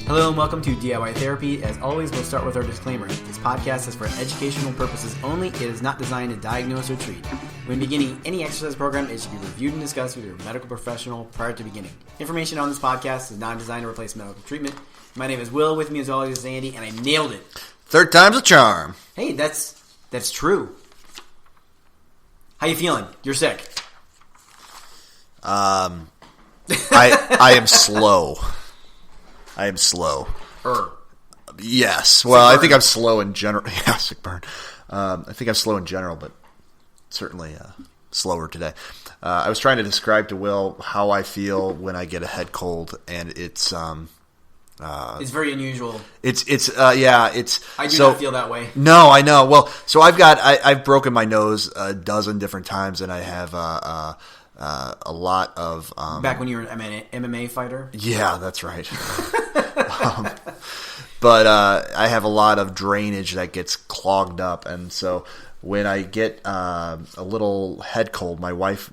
Hello and welcome to DIY Therapy. As always, we'll start with our disclaimer. This podcast is for educational purposes only. It is not designed to diagnose or treat. When beginning any exercise program, it should be reviewed and discussed with your medical professional prior to beginning. Information on this podcast is not designed to replace medical treatment. My name is Will. With me as always is Andy, and I nailed it. Third time's a charm. Hey, that's true. How you feeling? You're sick. I am slow. I am slow. Yes. Well, I think I'm slow in general. Yeah, sick burn. I think I'm slow in general, but certainly slower today. I was trying to describe to Will how I feel when I get a head cold, and it's very unusual. It's I do not feel that way. No, I know. Well, so I've broken my nose a dozen different times, and I have a lot of back when you were an MMA fighter. Yeah, that's right. But I have a lot of drainage that gets clogged up, and so when I get a little head cold, my wife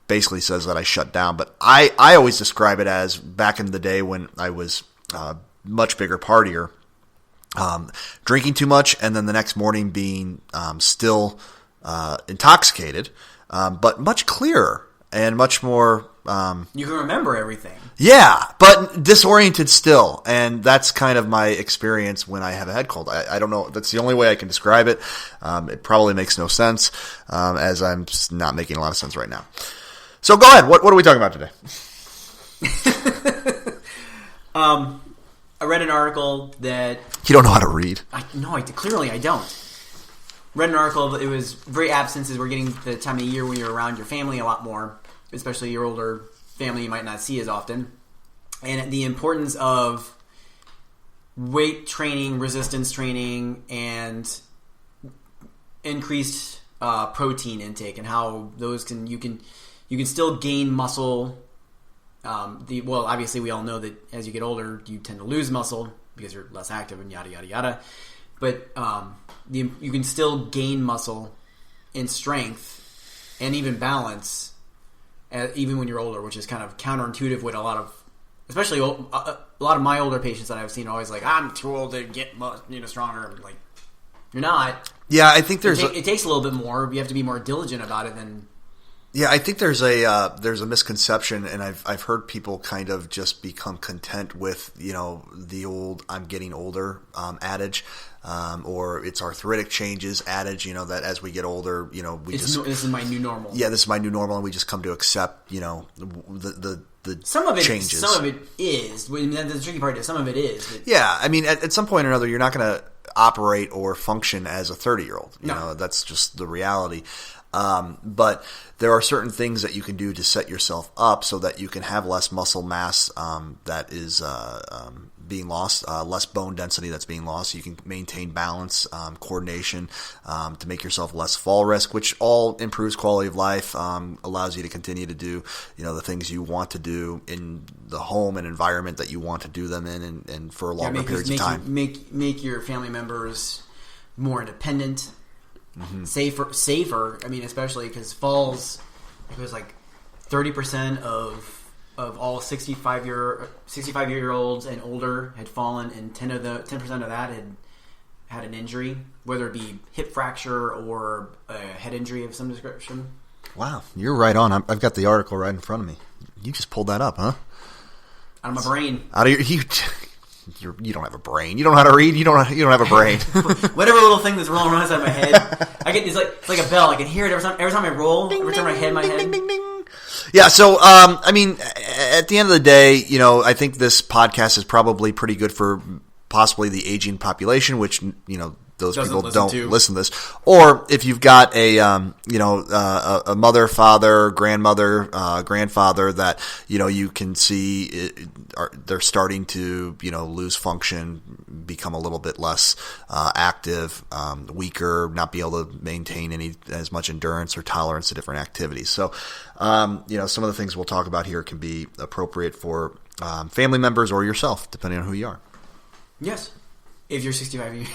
basically says that I shut down. But I always describe it as back in the day when I was much bigger partier, drinking too much, and then the next morning being still intoxicated, but much clearer and much more. You can remember everything. Yeah, but disoriented still, and that's kind of my experience when I have a head cold. I don't know. That's the only way I can describe it. It probably makes no sense, as I'm not making a lot of sense right now. So go ahead. What are we talking about today? I read an article that... You don't know how to read. Clearly I don't. Read an article, it was very apt since we're getting the time of year when you're around your family a lot more, especially your older family you might not see as often, and the importance of weight training, resistance training, and increased protein intake, and how those you can still gain muscle. Obviously we all know that as you get older, you tend to lose muscle because you're less active and yada yada yada. But you can still gain muscle and strength and even balance. Even when you're older, which is kind of counterintuitive with a lot of, especially a lot of my older patients that I've seen are always like, I'm too old to get stronger. I'm like, you're not. Yeah, I think it takes a little bit more. You have to be more diligent about it than. Yeah, I think there's a misconception, and I've heard people kind of just become content with the old "I'm getting older" adage. Or it's arthritic changes adage, that as we get older, this is my new normal. Yeah, this is my new normal, and we just come to accept, the some of it, changes. Some of it is. The tricky part is some of it is. But yeah, I mean, at some point or another, you're not going to operate or function as a 30-year-old. No. That's just the reality. But there are certain things that you can do to set yourself up so that you can have less muscle mass that is being lost, less bone density that's being lost. So you can maintain balance, coordination, to make yourself less fall risk, which all improves quality of life, allows you to continue to do the things you want to do in the home and environment that you want to do them in, and for longer periods of time. Make your family members more independent. Mm-hmm. Safer. I mean, especially because falls. It was like 30% of all 65-year-olds and older had fallen, and 10% of that had an injury, whether it be hip fracture or a head injury of some description. Wow, you're right on. I've got the article right in front of me. You just pulled that up, huh? Out of my brain. Out of your. You don't have a brain. You don't know how to read. You don't have a brain. Whatever little thing that's rolling around inside my head, it's like a bell. I can hear it every time I roll. Ding, every time I hit my head. Ding, ding, ding. Yeah. So, I mean, at the end of the day, I think this podcast is probably pretty good for possibly the aging population, which those people don't listen to this. Or if you've got a mother, father, grandmother, grandfather that you can see they're starting to lose function, become a little bit less active, weaker, not be able to maintain as much endurance or tolerance to different activities. So some of the things we'll talk about here can be appropriate for family members or yourself, depending on who you are. Yes, if you're 65 years.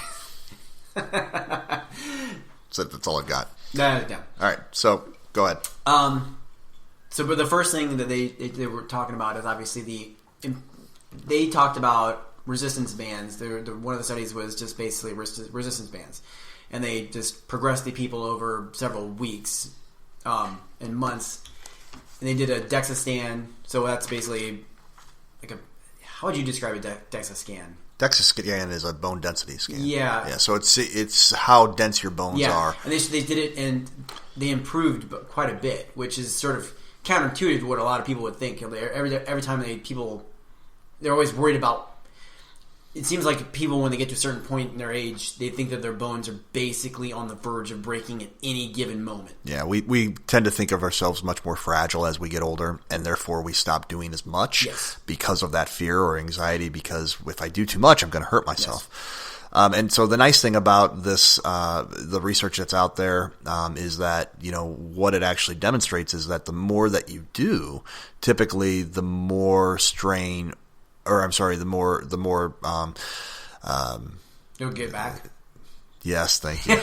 So that's all I've got. Yeah. All right, so go ahead. But the first thing that they were talking about is obviously they talked about resistance bands. One of the studies was just basically resistance bands, and they just progressed the people over several weeks and months. And they did a DEXA scan. So that's basically like how would you describe a DEXA scan? DEXA scan is a bone density scan. Yeah. Yeah. So it's how dense your bones are. And they did it, and they improved quite a bit, which is sort of counterintuitive to what a lot of people would think. Every time they're always worried about. It seems like people, when they get to a certain point in their age, they think that their bones are basically on the verge of breaking at any given moment. Yeah, we tend to think of ourselves much more fragile as we get older, and therefore we stop doing as much because of that fear or anxiety, because if I do too much, I'm going to hurt myself. Yes. And so the nice thing about this, the research that's out there, is that, what it actually demonstrates is that the more that you do, typically the more strain, the more you'll get back. Yes, thank you.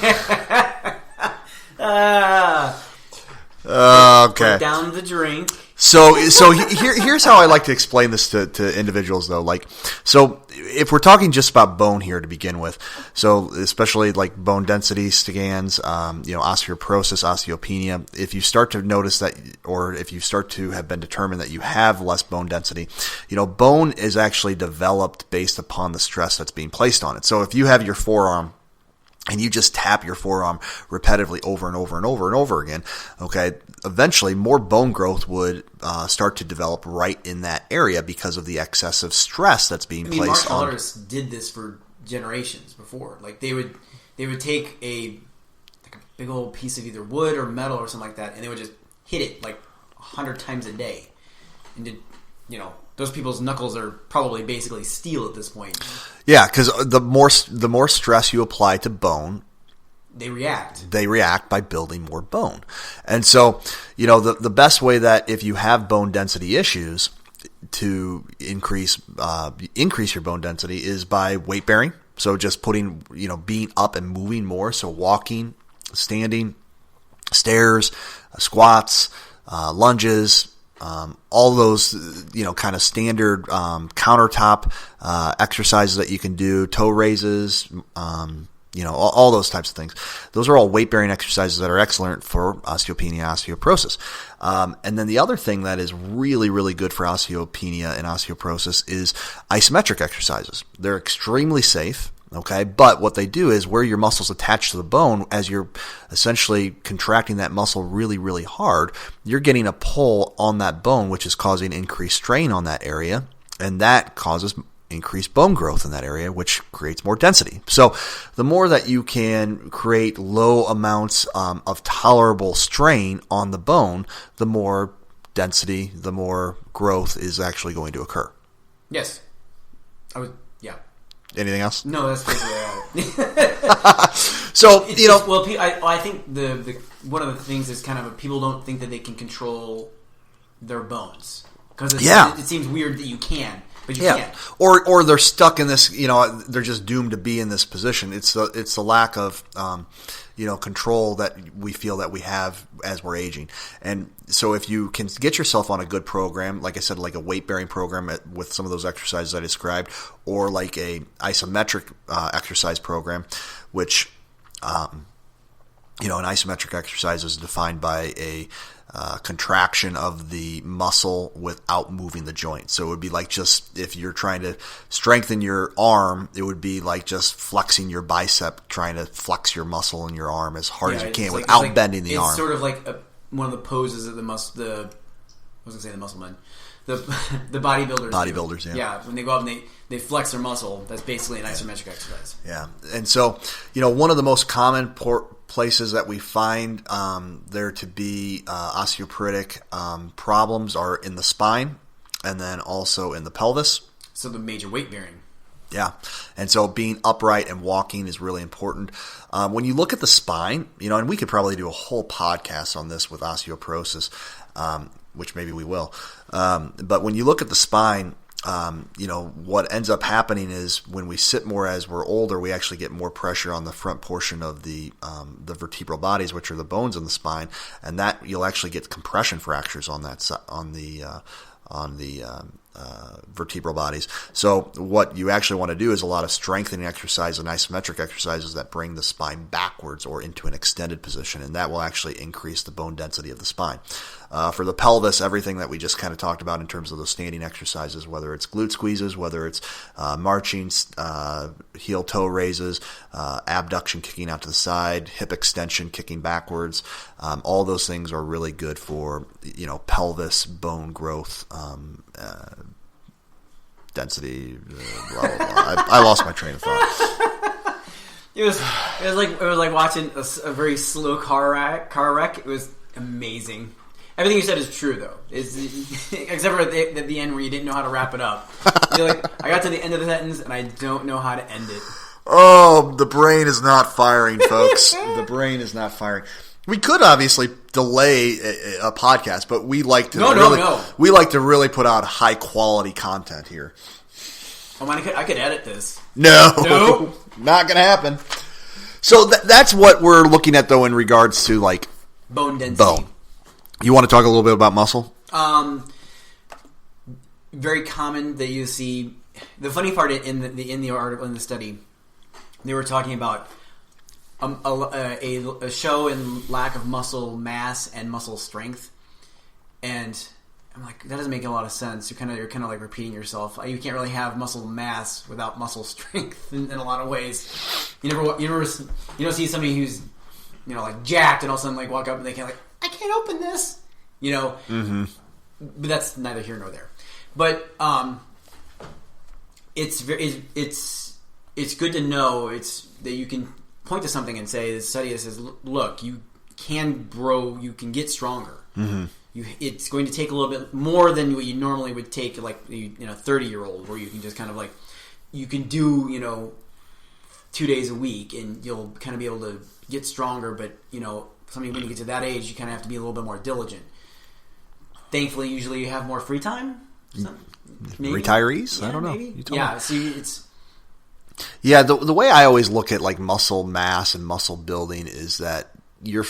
Okay. Put down the drink. So here's how I like to explain this to individuals, though. So if we're talking just about bone here to begin with, so especially like bone density scans, osteoporosis, osteopenia, if you start to notice that, or if you start to have been determined that you have less bone density, bone is actually developed based upon the stress that's being placed on it. So if you have your forearm, and you just tap your forearm repetitively over and over and over and over again, okay, eventually more bone growth would start to develop right in that area because of the excessive stress that's being placed on. Martial artists did this for generations before. Like they would take a big old piece of either wood or metal or something like that, and they would just hit it like 100 times a day, and those people's knuckles are probably basically steel at this point. Yeah, because the more stress you apply to bone, they react. They react by building more bone. And so, the best way that if you have bone density issues to increase your bone density is by weight bearing. So just putting, being up and moving more. So walking, standing, stairs, squats, lunges, all those, kind of standard countertop exercises that you can do, toe raises, all those types of things. Those are all weight-bearing exercises that are excellent for osteopenia, osteoporosis. And then the other thing that is really, really good for osteopenia and osteoporosis is isometric exercises. They're extremely safe. Okay, but what they do is where your muscles attach to the bone, as you're essentially contracting that muscle really, really hard, you're getting a pull on that bone, which is causing increased strain on that area, and that causes increased bone growth in that area, which creates more density. So the more that you can create low amounts of tolerable strain on the bone, the more density, the more growth is actually going to occur. Yes. Anything else? No, that's basically So, I think the one of the things is kind of people don't think that they can control their bones. Because it seems weird that you can, but you can't. Or they're stuck in this, they're just doomed to be in this position. It's the lack of, control that we feel that we have as we're aging. And so if you can get yourself on a good program, like I said, like a weight-bearing program with some of those exercises I described, or like a isometric exercise program, which, an isometric exercise is defined by a contraction of the muscle without moving the joint. So it would be like just if you're trying to strengthen your arm, it would be like just flexing your bicep, trying to flex your muscle in your arm as hard as you can without bending the arm. It's sort of like one of the poses that the bodybuilders do. Yeah, when they go up and they flex their muscle, that's basically an isometric exercise. Yeah, and so one of the most common places that we find there to be osteoporotic problems are in the spine, and then also in the pelvis. So the major weight bearing. Yeah, and so being upright and walking is really important. When you look at the spine, and we could probably do a whole podcast on this with osteoporosis, which maybe we will. But when you look at the spine, what ends up happening is when we sit more as we're older, we actually get more pressure on the front portion of the vertebral bodies, which are the bones in the spine, and that you'll actually get compression fractures on that on the vertebral bodies. So what you actually want to do is a lot of strengthening exercise and isometric exercises that bring the spine backwards or into an extended position, and that will actually increase the bone density of the spine. For the pelvis, everything that we just kind of talked about in terms of those standing exercises, whether it's glute squeezes, whether it's marching, heel-toe raises, abduction kicking out to the side, hip extension kicking backwards, all those things are really good for pelvis bone growth, density. Blah, blah, blah. I lost my train of thought. It was like watching a very slow car wreck. It was amazing. Everything you said is true, though. Except for at the end where you didn't know how to wrap it up. You're like, I got to the end of the sentence, and I don't know how to end it. Oh, the brain is not firing, folks. The brain is not firing. We could obviously delay a podcast, but we like to we like to really put out high quality content here. Oh man, I could edit this. No, not gonna happen. So that's what we're looking at, though, in regards to like bone density. You want to talk a little bit about muscle? Very common that you see. The funny part in the article, in the study, they were talking about a show in lack of muscle mass and muscle strength, and I'm like, that doesn't make a lot of sense. You're kind of like repeating yourself. You can't really have muscle mass without muscle strength in a lot of ways. You don't see somebody who's like jacked and all of a sudden like walk up and they can't I can't open this, Mm-hmm. But that's neither here nor there. But it's good to know that you can point to something and say, this study that says, look, you can grow, you can get stronger. Mm-hmm. It's going to take a little bit more than what you normally would take, like 30-year-old, where you can just kind of you can do 2 days a week and you'll kind of be able to get stronger. But somebody when you get to that age, you kind of have to be a little bit more diligent. Thankfully, usually you have more free time. Maybe. Retirees? Yeah, I don't know. Maybe. Yeah. See, it's. Yeah, the way I always look at like muscle mass and muscle building is that your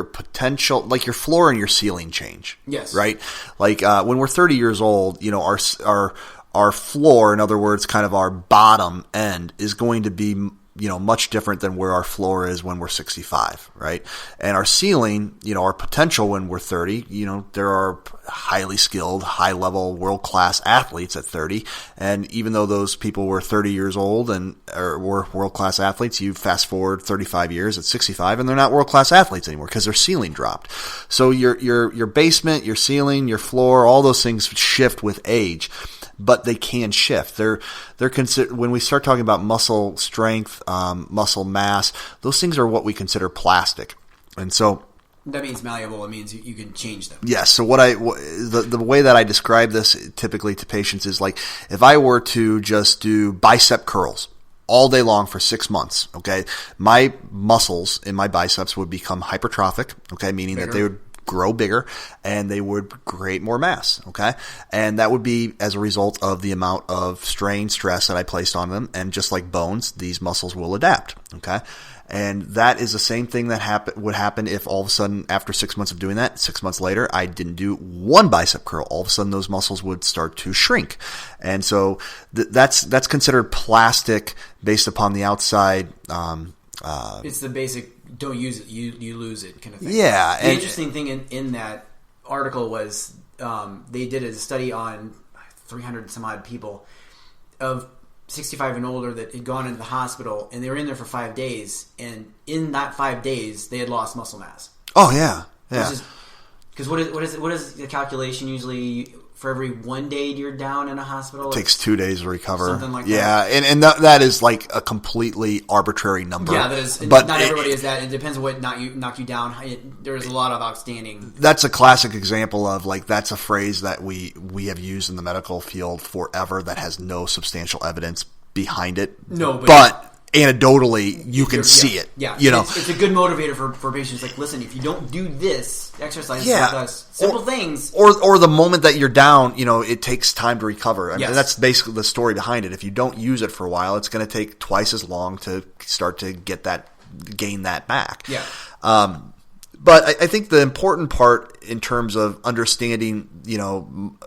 potential, like your floor and your ceiling change. Yes. Right? Like when we're 30 years old, our floor, in other words, kind of our bottom end, is going to be much different than where our floor is when we're 65, right? And our ceiling, our potential when we're 30, there are highly skilled, high-level, world-class athletes at 30, and even though those people were 30 years old and were world-class athletes, you fast forward 35 years at 65, and they're not world-class athletes anymore because their ceiling dropped. So your basement, your ceiling, your floor, all those things shift with age. But they can shift. They're when we start talking about muscle strength, muscle mass, those things are what we consider plastic, and so that means malleable. It means you can change them. Yes. So the way that I describe this typically to patients is like if I were to just do bicep curls all day long for 6 months, okay, my muscles in my biceps would become hypertrophic, okay, meaning that they would grow bigger and they would create more mass, okay? And that would be as a result of the amount of strain, stress that I placed on them, and just like bones, these muscles will adapt, okay? And that is the same thing that would happen if all of a sudden, after 6 months of doing that, 6 months later, I didn't do one bicep curl. All of a sudden, those muscles would start to shrink. And so that's considered plastic based upon the outside. It's the basic, don't use it, you lose it kind of thing. Yeah. The interesting thing in that article was they did a study on 300 some odd people of 65 and older that had gone into the hospital, and they were in there for 5 days, and in that 5 days they had lost muscle mass. Oh yeah. Because what is the calculation usually? For every 1 day you're down in a hospital, it takes 2 days to recover. Something like that. Yeah, and that is like a completely arbitrary number. Yeah, that is. But not everybody is that. It depends on what knock you down. There's a lot of outstanding. That's a classic example of like that's a phrase that we have used in the medical field forever that has no substantial evidence behind it. No, but anecdotally, you can see it. Yeah, it's a good motivator for patients. Like, listen, if you don't do this exercise with us, simple things, or the moment that you're down, it takes time to recover. I mean, yes. That's basically the story behind it. If you don't use it for a while, it's going to take twice as long to start to gain that back. Yeah. But I think the important part in terms of understanding,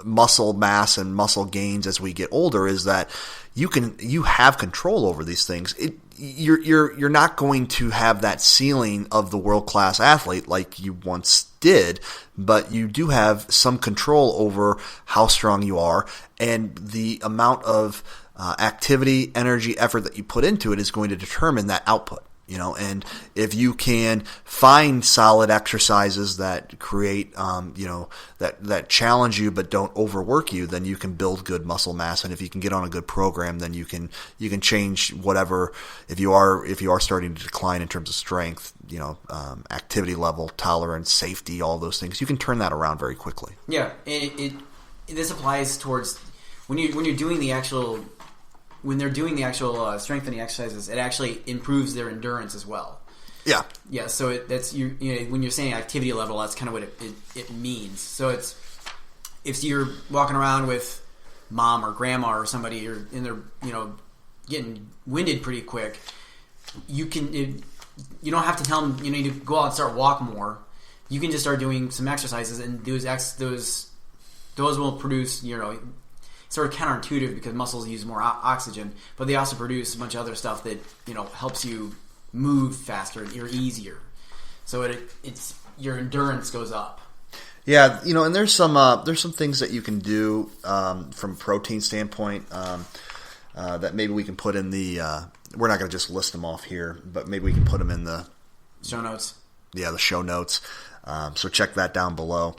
muscle mass and muscle gains as we get older is that you have control over these things. You're not going to have that ceiling of the world-class athlete like you once did, but you do have some control over how strong you are, and the amount of activity, energy, effort that you put into it is going to determine that output. And if you can find solid exercises that create, that challenge you but don't overwork you, then you can build good muscle mass. And if you can get on a good program, then you can change whatever. If you are starting to decline in terms of strength, activity level, tolerance, safety, all those things, you can turn that around very quickly. Yeah, this applies towards when you're doing the actual. When they're doing the actual strengthening exercises, it actually improves their endurance as well. Yeah. Yeah. So that's when you're saying activity level, that's kind of what it means. So it's if you're walking around with mom or grandma or somebody, and they're getting winded pretty quick, you don't have to tell them you need to go out and start walk more. You can just start doing some exercises, and those will produce sort of counterintuitive because muscles use more oxygen, but they also produce a bunch of other stuff that helps you move faster or easier. So it's your endurance goes up. Yeah, and there's some things that you can do from a protein standpoint that maybe we can put in the. We're not going to just list them off here, but maybe we can put them in the show notes. Yeah, the show notes. So check that down below.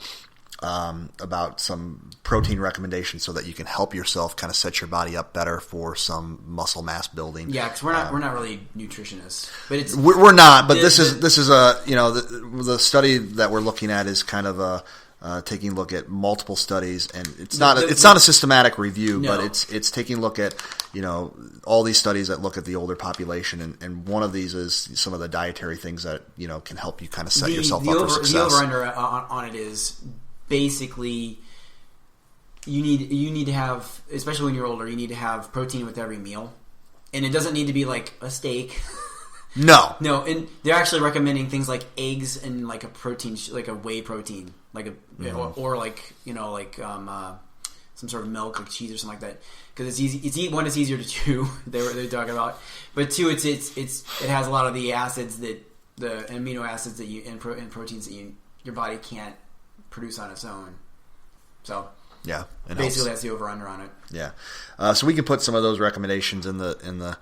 About some protein recommendations so that you can help yourself kind of set your body up better for some muscle mass building. Yeah, because we're not really nutritionists, but we're not. But this is a the study that we're looking at is kind of taking a look at multiple studies, and it's not a systematic review, no. But it's taking a look at all these studies that look at the older population, and one of these is some of the dietary things that can help you kind of set yourself up for success. The over-under on it is. Basically, you need to have, especially when you're older, you need to have protein with every meal, and it doesn't need to be like a steak. No, and they're actually recommending things like eggs and like a protein, like a whey protein, like or like some sort of milk, like cheese or something like that, because it's easy. One, it's easier to chew. They're talking about, but two, it has a lot of the acids the amino acids that you and proteins that your body can't produce on its own. So yeah, basically that's the over under on it. Yeah, so we can put some of those recommendations in the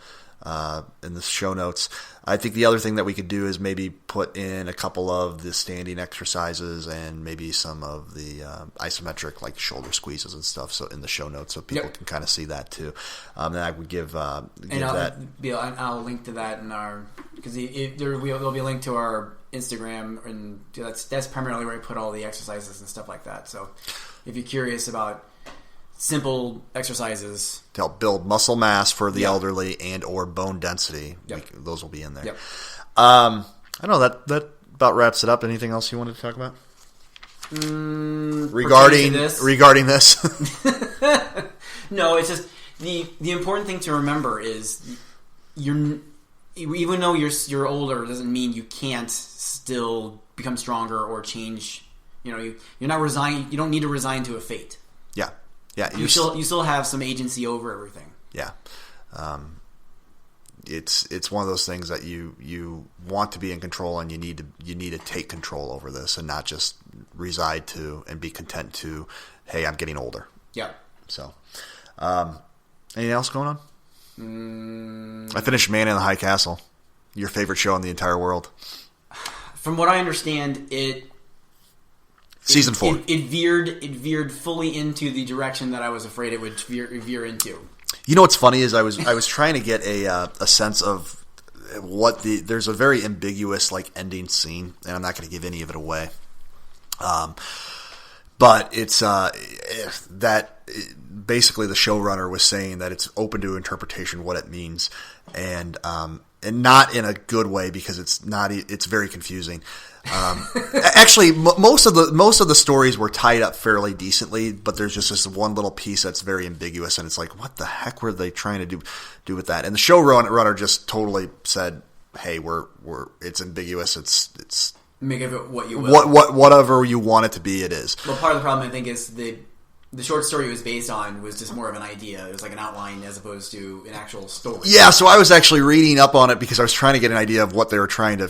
show notes. I think the other thing that we could do is maybe put in a couple of the standing exercises and maybe some of the isometric like shoulder squeezes and stuff. So in the show notes, so people can kind of see that too. Then I would give that. I'll link to that in our because there'll be a link to our Instagram, and that's primarily where I put all the exercises and stuff like that. So if you're curious about simple exercises to help build muscle mass for the elderly and or bone density, those will be in there. Yep. I don't know, that about wraps it up. Anything else you wanted to talk about regarding this? No, it's just the important thing to remember is even though you're older doesn't mean you can't still become stronger or change. You're not resign. You don't need to resign to a fate. Yeah. Yeah, you still have some agency over everything. Yeah, it's one of those things that you want to be in control, and you need to take control over this, and not just reside to and be content to, hey, I'm getting older. Yeah. So, anything else going on? I finished Man in the High Castle, your favorite show in the entire world. From what I understand, Season 4. It veered fully into the direction that I was afraid it would veer into. You know what's funny is I was trying to get a sense of what there's a very ambiguous like ending scene, and I'm not going to give any of it away. But it's that basically the showrunner was saying that it's open to interpretation what it means, and not in a good way because it's very confusing. Actually, most of the stories were tied up fairly decently, but there's just this one little piece that's very ambiguous, and it's like, what the heck were they trying to do with that? And the showrunner just totally said, "Hey, it's ambiguous. It's make of it what you will. Whatever you want it to be, it is. Well, part of the problem I think is the short story it was based on was just more of an idea. It was like an outline as opposed to an actual story. Yeah, so I was actually reading up on it because I was trying to get an idea of what they were trying to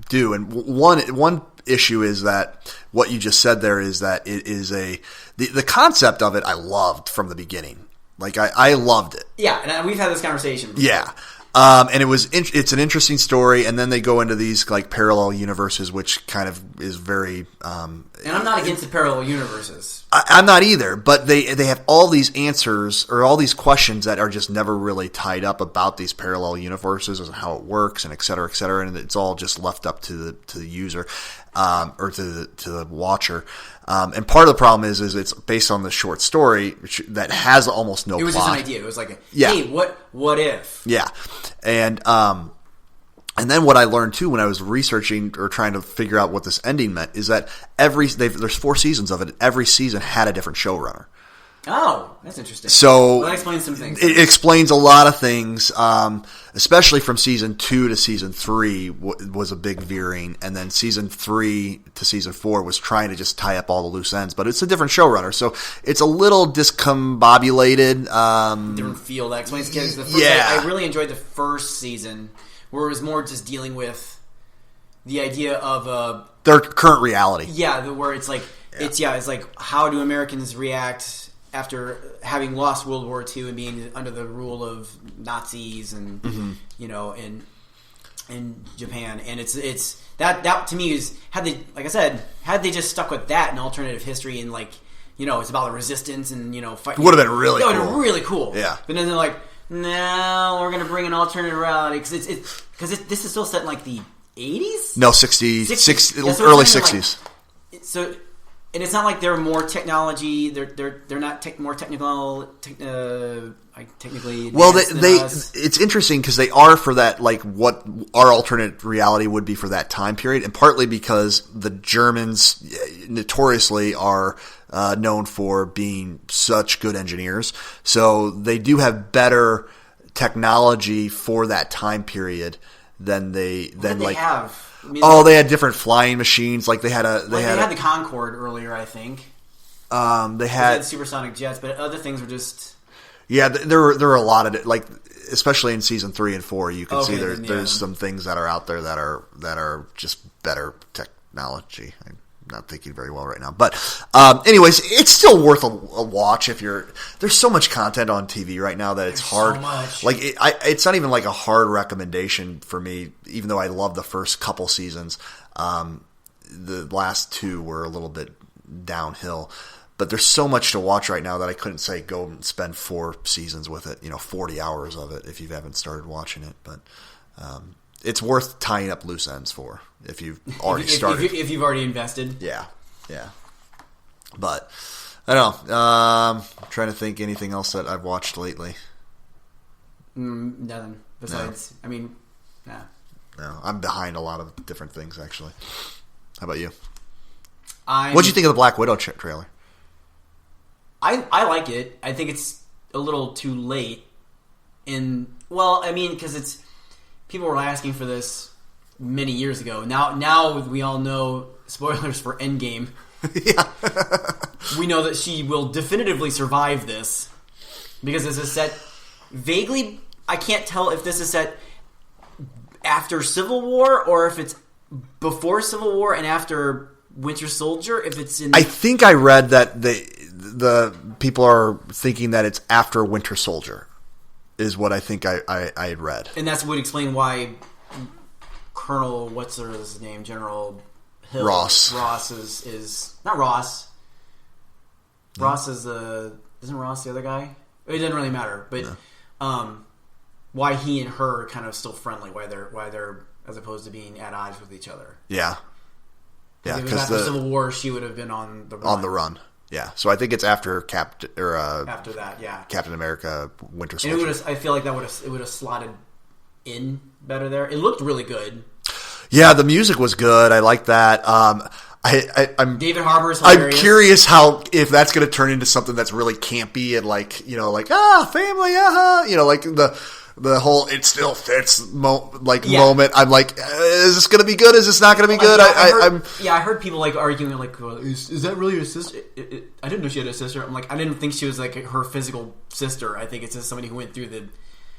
do. And one issue is that what you just said there is that it is the concept of it I loved from the beginning. Like I loved it. Yeah, and we've had this conversation before. Yeah. And it's an interesting story, and then they go into these like parallel universes, which kind of is very. And I'm not against the parallel universes. I'm not either, but they have all these answers or all these questions that are just never really tied up about these parallel universes and how it works and et cetera, and it's all just left up to the user or to the watcher. And part of the problem is it's based on the short story that has almost no plot. It was just an idea. It was like, hey, what if? Yeah. And then what I learned too when I was researching or trying to figure out what this ending meant is that there's 4 seasons of it. Every season had a different showrunner. Oh, that's interesting. So that explains some things. It explains a lot of things, especially from season 2 to season 3 was a big veering, and then season 3 to season 4 was trying to just tie up all the loose ends. But it's a different showrunner, so it's a little discombobulated. Different feel that explains kids. Yeah, I really enjoyed the first season where it was more just dealing with the idea of their current reality. Yeah, where it's like it's like how do Americans react after having lost World War II and being under the rule of Nazis and in Japan, and it's that to me is had they just stuck with that in alternative history and it's about the resistance and fight, it would have been really cool. It would have been really cool. Yeah, but then they're like, no, we're gonna bring an alternative reality because this is still set in like the 80s. No, 60s, early 60s. And it's not like they're more technology. They're not more technical. Technically, well, it's interesting because they are for that, like what our alternate reality would be for that time period, and partly because the Germans notoriously are known for being such good engineers, so they do have better technology for that time period than they have. I mean, they had different flying machines. Like they had the Concorde earlier, I think. They had supersonic jets, but other things were just. Yeah, there were a lot of it. Like especially in season 3 and 4, you can see there's some things that are out there that are just better technology. I'm not thinking very well right now, but anyways, it's still worth a watch if you're. There's so much content on TV right now that it's hard. So much. Like it's not even like a hard recommendation for me, even though I love the first couple seasons. The last 2 were a little bit downhill, but there's so much to watch right now that I couldn't say go and spend 4 seasons with it. 40 hours of it if you haven't started watching it, but. It's worth tying up loose ends for if you've already started. If you've already invested. Yeah. But I don't know. I'm trying to think anything else that I've watched lately. Nothing besides. No. I mean, nah. No, I'm behind a lot of different things actually. How about you? What did you think of the Black Widow trailer? I like it. I think it's a little too late. Because it's. People were asking for this many years ago. Now we all know, spoilers for Endgame. Yeah. We know that she will definitively survive this. Because this is set vaguely... I can't tell if this is set after Civil War or if it's before Civil War and after Winter Soldier. If it's in... I think I read that the people are thinking that it's after Winter Soldier. Is what I think I had read. And that would explain why Colonel, what's his name? General Hill. Ross. Ross is not Ross. No. Ross is isn't Ross the other guy? It doesn't really matter. But why he and her are kind of still friendly, why they're as opposed to being at odds with each other. Yeah. Yeah, because after the Civil War she would have been on the run. Yeah, so I think it's after after that, yeah. Captain America, Winter Soldier. And I feel like it would have slotted in better there. It looked really good. Yeah, the music was good. I like that. I'm David Harbour's hilarious. I'm curious if that's going to turn into something that's really campy and family, like the whole it still fits moment. I'm like, is this going to be good? Is this not going to be good? I heard people like arguing like, well, is that really her sister? I didn't know she had a sister. I'm like, I didn't think she was like her physical sister. I think it's just somebody who went through the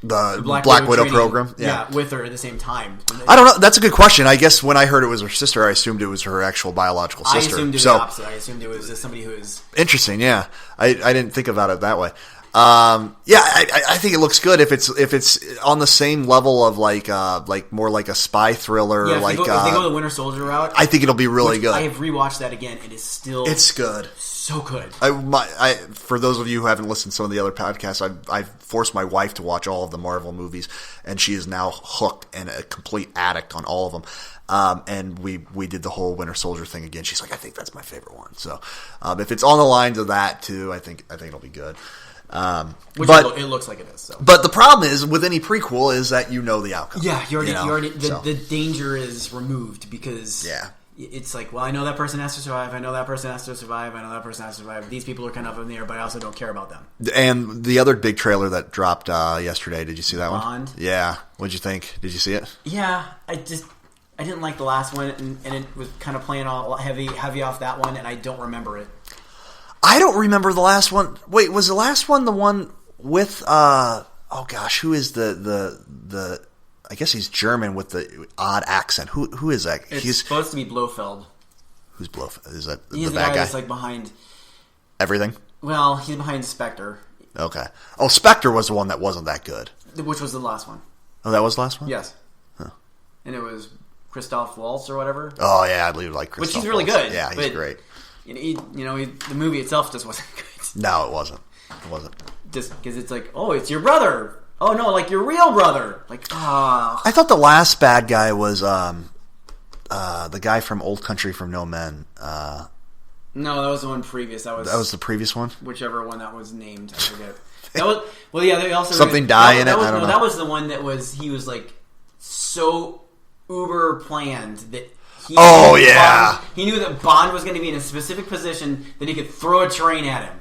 Black Widow program. Yeah, with her at the same time. I don't know. That's a good question. I guess when I heard it was her sister, I assumed it was her actual biological sister. I assumed it was the opposite. I assumed it was just somebody who is... Interesting, yeah. I didn't think about it that way. I think it looks good if it's on the same level of like more like a spy thriller. Yeah, if they go the Winter Soldier route, I think it'll be really good. I have rewatched that again. It's good. So good. For those of you who haven't listened to some of the other podcasts, I've forced my wife to watch all of the Marvel movies, and she is now hooked and a complete addict on all of them. And we did the whole Winter Soldier thing again. She's like, I think that's my favorite one. So if it's on the lines of that too, I think it'll be good. It looks like it is. So. But the problem is with any prequel is that you know the outcome. Yeah, the danger is removed because it's like, well, I know that person has to survive. I know that person has to survive. I know that person has to survive. These people are kind of in the air, but I also don't care about them. And the other big trailer that dropped yesterday, did you see that Bond? one? Yeah. What'd you think? Did you see it? Yeah, I didn't like the last one, and it was kind of playing all heavy off that one, and I don't remember it. I don't remember the last one. Wait, was the last one the one with who is the I guess he's German with the odd accent. Who is that? He's supposed to be Blofeld. Who's Blofeld? Is that he's the bad guy? That's like behind everything? Well, he's behind Spectre. Okay. Oh, Spectre was the one that wasn't that good. Which was the last one. Oh, that was the last one? Yes. Huh. And it was Christoph Waltz or whatever. Oh yeah, I believe like Christoph. Which he's really Waltz. good. Yeah, he's great. The movie itself just wasn't good. No, it wasn't. It wasn't. Just because it's like, oh, it's your brother. Oh no, like your real brother. Like, I thought the last bad guy was the guy from Old Country for No Men. No, that was the one previous. That was the previous one. Whichever one that was named, I forget. That was They also something die in it. I don't know. That was the one that was. He was like so uber planned that. He knew that Bond was going to be in a specific position that he could throw a train at him.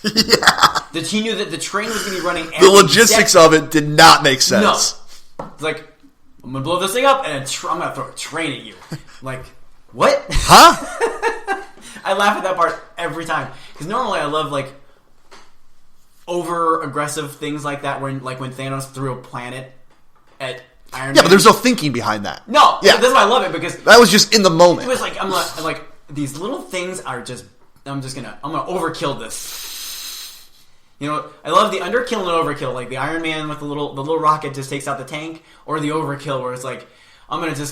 Yeah. That he knew that the train was going to be running. The logistics of it did not make sense. No. It's like, I'm going to blow this thing up and I'm going to throw a train at you. Like, what? Huh? I laugh at that part every time. Because normally I love, like, over-aggressive things like that when Thanos threw a planet at Iron Man. But there's no thinking behind that. No, that's why I love it because that was just in the moment. It was like I'm like these little things are just I'm gonna overkill this. I love the underkill and overkill, like the Iron Man with the little rocket just takes out the tank, or the overkill where it's like I'm gonna throw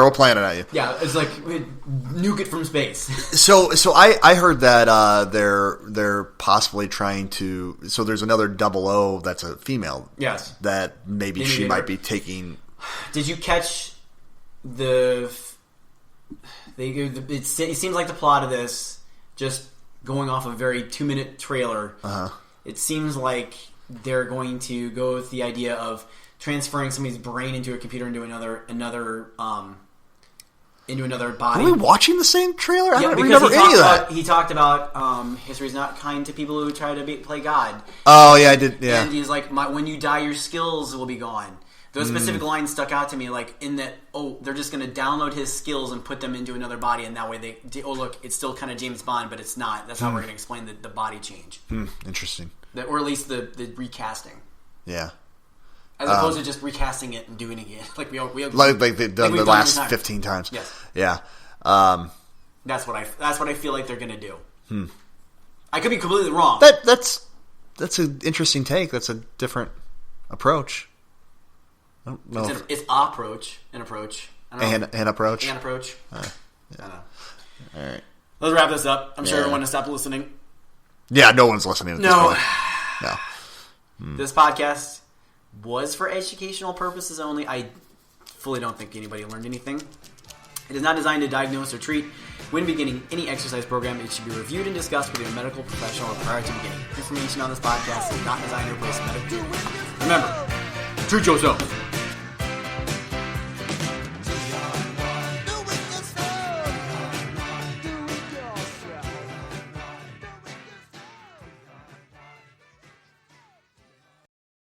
a planet at you. Yeah, it's like nuke it from space. So I heard that they're possibly trying to. So there's another 000 that's a female. Yes. That maybe she might be taking. Did you catch it seems like the plot of this, just going off a very 2-minute trailer. It seems like they're going to go with the idea of transferring somebody's brain into a computer into another body. Are we watching the same trailer? I don't remember any of that. He talked about history's not kind to people who try to play God. Oh yeah, I did. Yeah, and he's like, when you die, your skills will be gone. Those specific lines stuck out to me, like in that, they're just going to download his skills and put them into another body, and that way look, it's still kind of James Bond, but it's not. That's how we're going to explain the body change. Interesting. Or at least the recasting. Yeah. As opposed to just recasting it and doing it again, like they've done the last 15 times. Yes. Yeah. That's what I feel like they're going to do. I could be completely wrong. That's an interesting take. That's a different approach. I don't know. It's approach. I don't know. An approach. An approach. Yeah. I don't know. All right. Let's wrap this up. I'm sure everyone has stopped listening. Yeah, no one's listening at this point. No. This podcast was for educational purposes only. I fully don't think anybody learned anything. It is not designed to diagnose or treat. When beginning any exercise program, it should be reviewed and discussed with your medical professional prior to beginning. Information on this podcast is not designed to replace medical treatment. Remember, treat yourself.